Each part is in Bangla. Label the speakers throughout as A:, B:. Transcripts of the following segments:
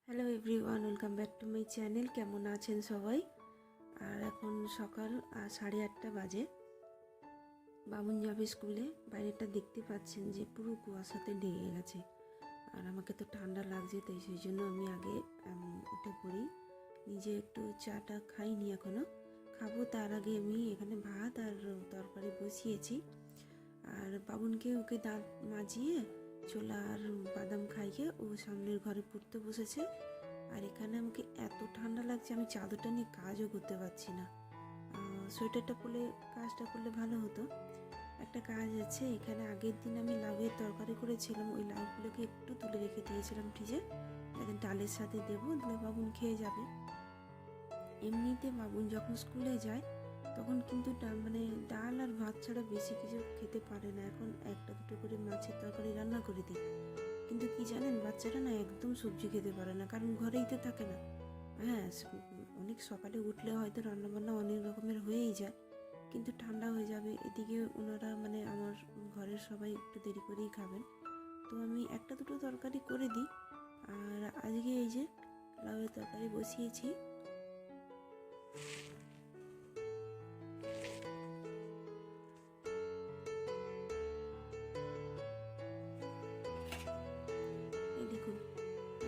A: Hello everyone, welcome back to my channel. কেমন আছেন সবাই? আর এখন সকাল 8:30 বাজে। বাবুন যাবে স্কুলে। বাইরেটা দেখতে পাচ্ছেন যে পুরো কুয়াশাতে ঢেকে গেছে। আর আমাকে তো ঠান্ডা লাগছে, তাই সেই জন্য আমি আগে উঠে পড়ি। নিজে একটু চাটা খাইনি, এখনও খাবো। তার আগে আমি এখানে ভাত আর তরকারি বসিয়েছি। আর বাবুনকে ওকে দাঁত মাজিয়ে ছোলা আর বাদাম খাইয়ে ও সামনের ঘরে পড়তে বসেছে। আর এখানে আমাকে এত ঠান্ডা লাগছে, আমি চাদরটা নিয়ে কাজও করতে পারছি না। সোয়েটারটা পরলে কাজটা করলে ভালো হতো। একটা কাজ আছে, এখানে আগের দিন আমি লাউয়ের তরকারি করেছিলাম। ওই লাউগুলোকে একটু তুলে রেখে দিয়েছিলাম ফ্রিজে, যাতে ডালের সাথে দেবো, দিলে বাবুন খেয়ে যাবে। এমনিতে বাবুন যখন স্কুলে যায় তখন কিন্তু মানে ডাল আর ভাত ছাড়া বেশি কিছু খেতে পারে না। এখন একটা দুটো করে মাছের তরকারি রান্না করে দিই, কিন্তু কি জানেন, বাচ্চারা না একদম সবজি খেতে পারে না, কারণ ঘরেই তো থাকে না। হ্যাঁ, অনেক সকালে উঠলে হয়তো রান্নাবান্না অনেক রকমের হয়েই যায়, কিন্তু ঠান্ডা হয়ে যাবে। এদিকে ওনারা মানে আমার ঘরের সবাই একটু দেরি করেই খাবেন, তো আমি একটা দুটো তরকারি করে দিই। আর আজকে এই যে লাউয়ের তরকারি বসিয়েছি। এই দেখুন,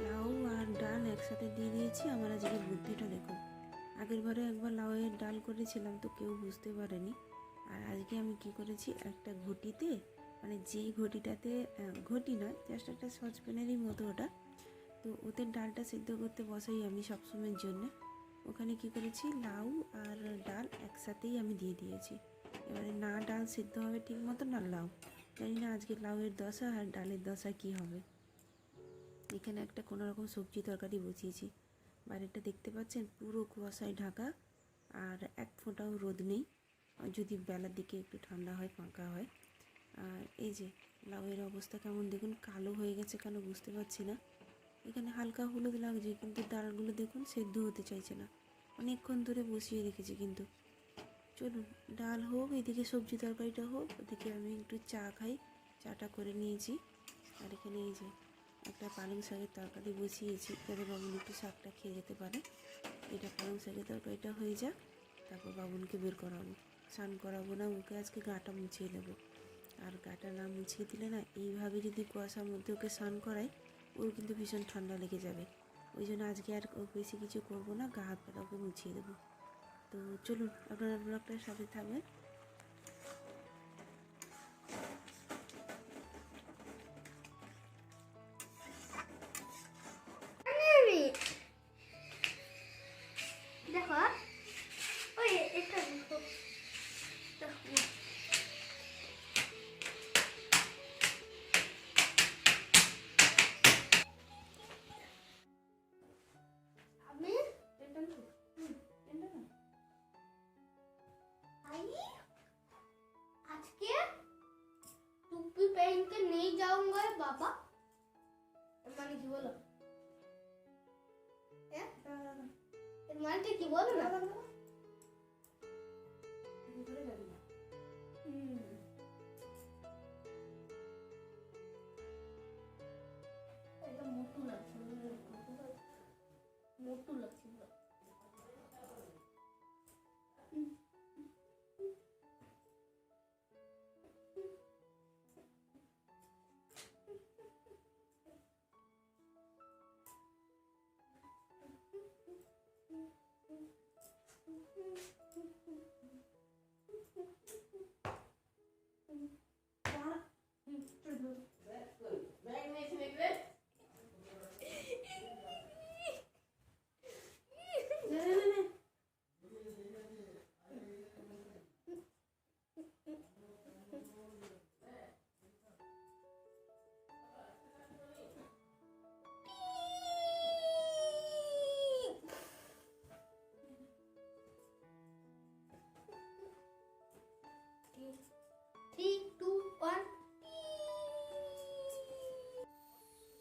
A: লাউ আর ডাল একসাথে দিয়ে দিয়েছি। আমার আজকে বুদ্ধিটা দেখুন, আগের বারে একবার লাউয়ের ডাল করেছিলাম তো কেউ বুঝতে পারেনি। আর আজকে আমি কি করেছি, একটা ঘটিতে, মানে যেই ঘটিটাতে, ঘটি নয়, জাস্ট একটা সসপ্যানেরই মতো ওটা, তো ওতে ডালটা সিদ্ধ করতে বসাই আমি সবসময়ের জন্য। ওখানে কি করেছি, লাউ আর ডাল একসাথেই আমি দিয়ে দিয়েছি। এবারে না ডাল সিদ্ধ হবে ঠিক মতো, না লাউ। জানি না আজকে লাউয়ের দশা আর ডালের দশা কি হবে। এখানে একটা কোনো রকম সবজি তরকারি বসিয়েছি। বাইরেটা দেখতে পাচ্ছেন পুরো কুয়াশায় ঢাকা, আর এক ফোঁটাও রোদ নেই। যদি বেলার দিকে একটু ঠান্ডা হয়, ফাঁকা হয়। আর এই যে লাউয়ের অবস্থা কেমন দেখুন, কালো হয়ে গেছে কেন বুঝতে পারছি না। এখানে হালকা হলুদ লাগছে, কিন্তু ডালগুলো দেখুন সেদ্ধ হতে চাইছে না। অনেকক্ষণ ধরে বসিয়ে রেখেছি, কিন্তু চলুন ডাল হোক, এদিকে সবজি তরকারিটা হোক, ওদিকে আমি একটু চা খাই। চাটা করে নিয়েছি। আর এখানে এই যে একটা পালং শাকের তরকারি বসিয়েছি, যাতে বাবুন একটু শাকটা খেয়ে যেতে পারে। এটা পালং শাকের তরকারিটা হয়ে যাক, তারপর বাবুনকে বের করাবো। স্নান করাবো না, ওকে আজকে গাটা মুছিয়ে দেবো। আর গাটা না মুছিয়ে দিলে না, এইভাবে যদি কুয়াশার মধ্যে ওকে স্নান করাই, ওর কিন্তু ভীষণ ঠান্ডা লেগে যাবে। ওই জন্য আজকে আর বেশি কিছু করবো না, গা হাত পাটা ওকে মুছিয়ে দেবো। তো চলুন, আপনারা ব্লগটার সাথে থাকবেন।
B: দেখো, ওই এটা দেখো, দেখো আমি आई आज के टोपी पहन के नहीं जाऊंगा बाबा। माने की बोलो, माने की बोलो ना। এটা মোটু লাগছে, মোটু লাগছে।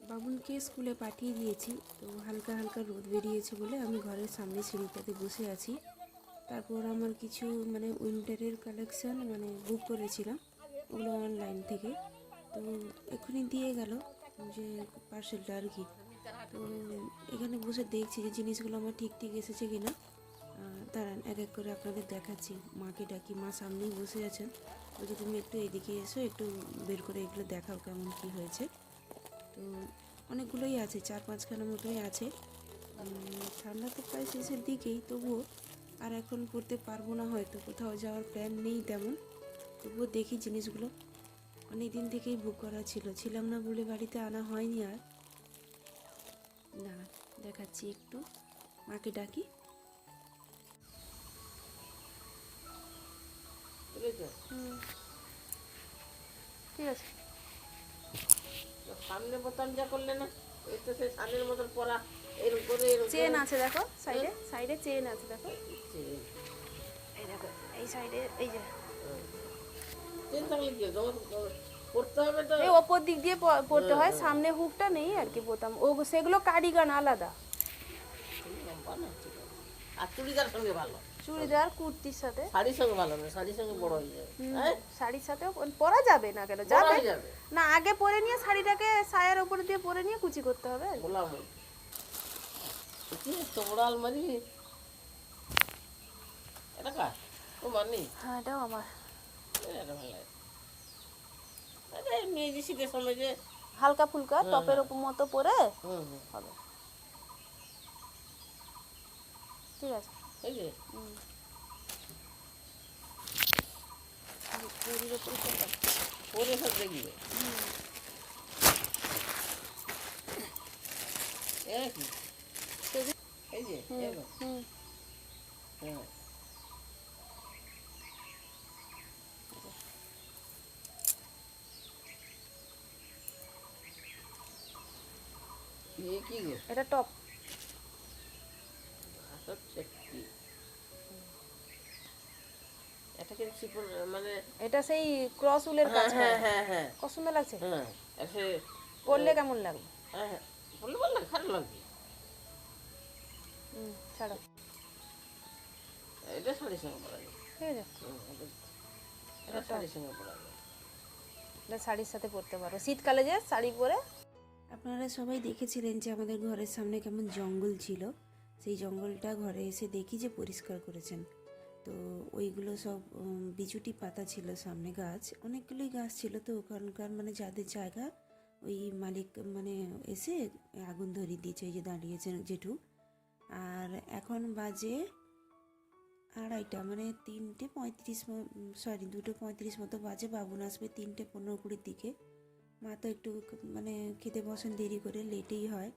A: বাবুনকে স্কুলে পাঠিয়ে দিয়েছি, তো হালকা হালকা রোদ বেরিয়েছে বলে আমি ঘরের সামনে সিঁড়িটাতে বসে আছি। তারপর আমার কিছু মানে উইন্টারের কালেকশান মানে বুক করেছিলাম, ওগুলো অনলাইন থেকে। তো এক্ষুনি দিয়ে গেল যে পার্সেলটা আর কি। তো এখানে বসে দেখছি যে জিনিসগুলো আমার ঠিক ঠিক এসেছে কিনা। দাঁড়ান এক এক করে আপনাদের দেখাচ্ছি। মাকে ডাকি, মা সামনেই বসে আছেন। বলছি তুমি একটু এদিকে এসো, একটু বের করে এগুলো দেখাও কেমন কি হয়েছে। তো অনেকগুলোই আছে, 4-5খানা মতোই আছে। ঠান্ডা তো প্রায় শেষের দিকেই, তবুও আর এখন পড়তে পারবো না, হয়তো কোথাও যাওয়ার প্ল্যান নেই তেমন। তবুও দেখি জিনিসগুলো, অনেক দিন থেকেই বুক করা ছিলাম না বলে বাড়িতে আনা হয়নি আর। না, দেখাচ্ছি একটু, মাকে ডাকি।
C: ঠিক আছে।
D: সামনে বোতাম যা করলে না, এই তো সেই সামনের মতন পরা এরকম করে
C: চেন আছে দেখো, সাইডে সাইডে চেন আছে দেখো, এই দেখো এই সাইডে, এই যে
D: চেন থাকলে কি পড়তে হবে তো।
C: এই ওপর দিক দিয়ে পড়তে হয়, সামনে হুকটা নেই আর কি বোতাম, ও সেগুলো কার্ডিগান আলাদা।
D: লম্বা না, ঠিক আছে। আর চুড়িদার সঙ্গে ভালো,
C: চুড়িদার কুর্তির সাথে,
D: শাড়ির সঙ্গে ভালো না, শাড়ির সঙ্গে বড় হয়ে যাবে। হ্যাঁ,
C: শাড়ির সাথেও পরা যাবে না, কেন
D: বড়
C: যাবে
D: হয়ে যাবে।
C: না, আগে পরে নিয়ে শাড়িটাকে সায়ার উপরে দিয়ে পরে নিয়ে কুচি করতে হবে।
D: গোলাম কি তো বড় আলমারি, এটা কার? ও মানি,
C: হ্যাঁ এটাও আমার।
D: এটা ভালো লাগে। আরে মেয়ে শীতের সময় যে
C: হালকা ফুলকা টপের উপর মতো পরে
D: হুম হুম
C: হবে, ঠিক আছে।
D: এই যে
C: দড়ির উপরে পরে।
D: পরে সব দেখবে। কি এই যে এলো।
C: হুম,
D: হ্যাঁ কি গো,
C: এটা টপ।
D: আসছে কি এটা কি চিপন মানে?
C: এটা সেই ক্রস উলের কাজ
D: হ্যাঁ
C: করা।
D: হ্যাঁ হ্যাঁ
C: কত সুন্দর লাগছে,
D: হ্যাঁ এসে
C: পরলে কেমন লাগবে?
D: হ্যাঁ হ্যাঁ বললে বললে খারাপ লাগবে।
C: ছাড়ো,
D: এটা শাড়ির সঙ্গে পরা যায়।
C: ঠিক আছে,
D: এটা শাড়ির সঙ্গে পরা যায়।
C: এটা শাড়ির সাথে পরতে পারো, শীতকালে যে শাড়ি পরে।
A: আপনারা সবাই দেখেছিলেন যে আমাদের ঘরের সামনে কেমন জঙ্গল ছিল, সেই জঙ্গলটা ঘরে এসে দেখি যে পরিষ্কার করেছেন। তো ওইগুলো সব বিচুটি পাতা ছিল, সামনে গাছ অনেকগুলোই গাছ ছিল। তো ওখানকার মানে যাদের জায়গা, ওই মালিক মানে এসে আগুন ধরিয়ে দিয়েছে, এই যে দাঁড়িয়েছেন জেঠু। আর এখন বাজে 2:30, মানে 3:35, সরি 2:35 মতো বাজে। বাবুন আসবে 3:15-20 দিকে। মা তো একটু মানে খেতে বসেন দেরি করে, লেটেই হয়।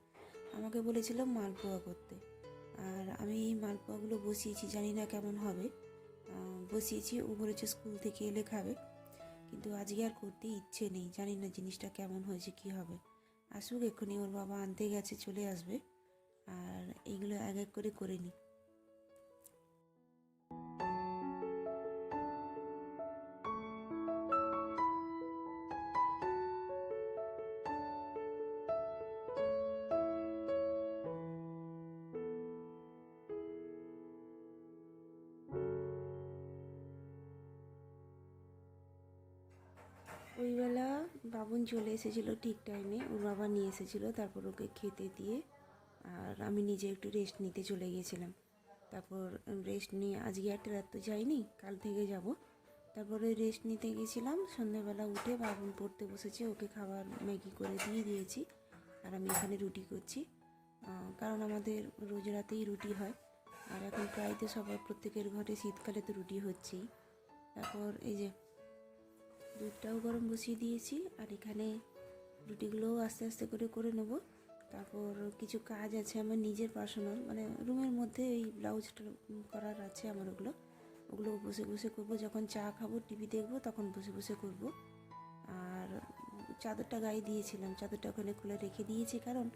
A: আমাকে বলেছিল মালপোয়া করতে, আর আমি এই মালপোয়াগুলো বসিয়েছি, জানি না কেমন হবে। বসিয়েছি, ও বলেছে স্কুল থেকে এলে খাবে, কিন্তু আজকে আর করতে ইচ্ছে নেই, জানি না জিনিসটা কেমন হয়েছে কি হবে। আসুক এক্ষুনি, ওর বাবা আনতে গেছে, চলে আসবে। আর এইগুলো এক এক করে নিই। ওইবেলা বাবুন চলে এসেছিলো ঠিক টাইমে, ওর বাবা নিয়ে এসেছিলো, তারপর ওকে খেতে দিয়ে আর আমি নিজে একটু রেস্ট নিতে চলে গিয়েছিলাম। তারপর রেস্ট নিয়ে আজকে একটা রাত তো যাইনি, কাল থেকে যাব। তারপরে রেস্ট নিতে গেছিলাম, সন্ধ্যাবেলা উঠে বাবুন পড়তে বসেছে, ওকে খাবার ম্যাগি করে দিয়ে দিয়েছি। আর আমি এখানে রুটি করছি, কারণ আমাদের রোজ রাতেই রুটি হয়। আর এখন প্রায় তো সবার প্রত্যেকের ঘরে শীতকালে তো রুটি হচ্ছেই। তারপর এই যে দুধটাও গরম বসিয়ে দিয়েছি, আর এখানে রুটিগুলোও আস্তে আস্তে করে নেব। তারপর কিছু কাজ আছে আমার নিজের পার্সোনাল, মানে রুমের মধ্যে এই ব্লাউজটা করার আছে আমার, ওগুলো বসে বসে করবো। যখন চা খাবো, টিভি দেখবো, তখন বসে বসে করব। আর চাদরটা গায়ে দিয়েছিলাম, চাদরটা ওখানে খুলে রেখে দিয়েছি, কারণ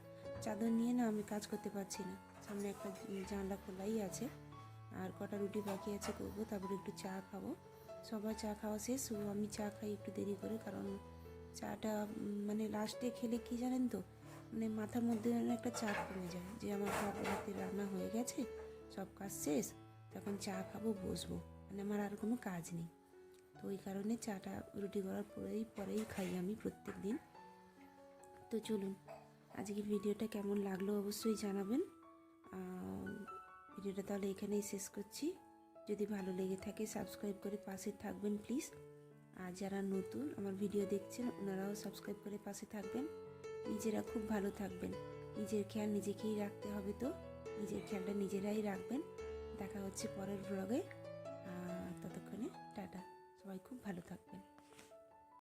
A: চাদর নিয়ে না আমি কাজ করতে পারছি না। সামনে একটা জানলা খোলাই আছে, আর কটা রুটি বাকি আছে করবো। তারপরে একটু চা খাবো, সবার চা খাওয়া শেষ, আমি চা খাই একটু দেরি করে, কারণ চাটা মানে লাস্টে খেলে কি জানেন তো, মানে মাথার মধ্যে একটা চাপ কমে যায় যে আমার সব রাতে রান্না হয়ে গেছে, সব কাজ শেষ, তখন চা খাবো, বসবো, মানে আমার আর কোনো কাজ নেই। তো ওই কারণে চাটা রুটি করার পরেই খাই আমি প্রত্যেক দিন। তো চলুন, আজকের ভিডিওটা কেমন লাগলো অবশ্যই জানাবেন। ভিডিওটা তাহলে এখানেই শেষ করছি। যদি ভালো লেগে থাকে সাবস্ক্রাইব করে পাশে থাকবেন প্লিজ। আর যারা নতুন আমার ভিডিও দেখছেন ওনারাও সাবস্ক্রাইব করে পাশে থাকবেন। নিজেরা খুব ভালো থাকবেন। নিজের খেয়াল নিজেকেই রাখতে হবে, তো নিজের খেয়ালটা নিজেরাই রাখবেন। দেখা হচ্ছে পরের ব্লগে। ততক্ষণে টাটা, সবাই খুব ভালো থাকবেন।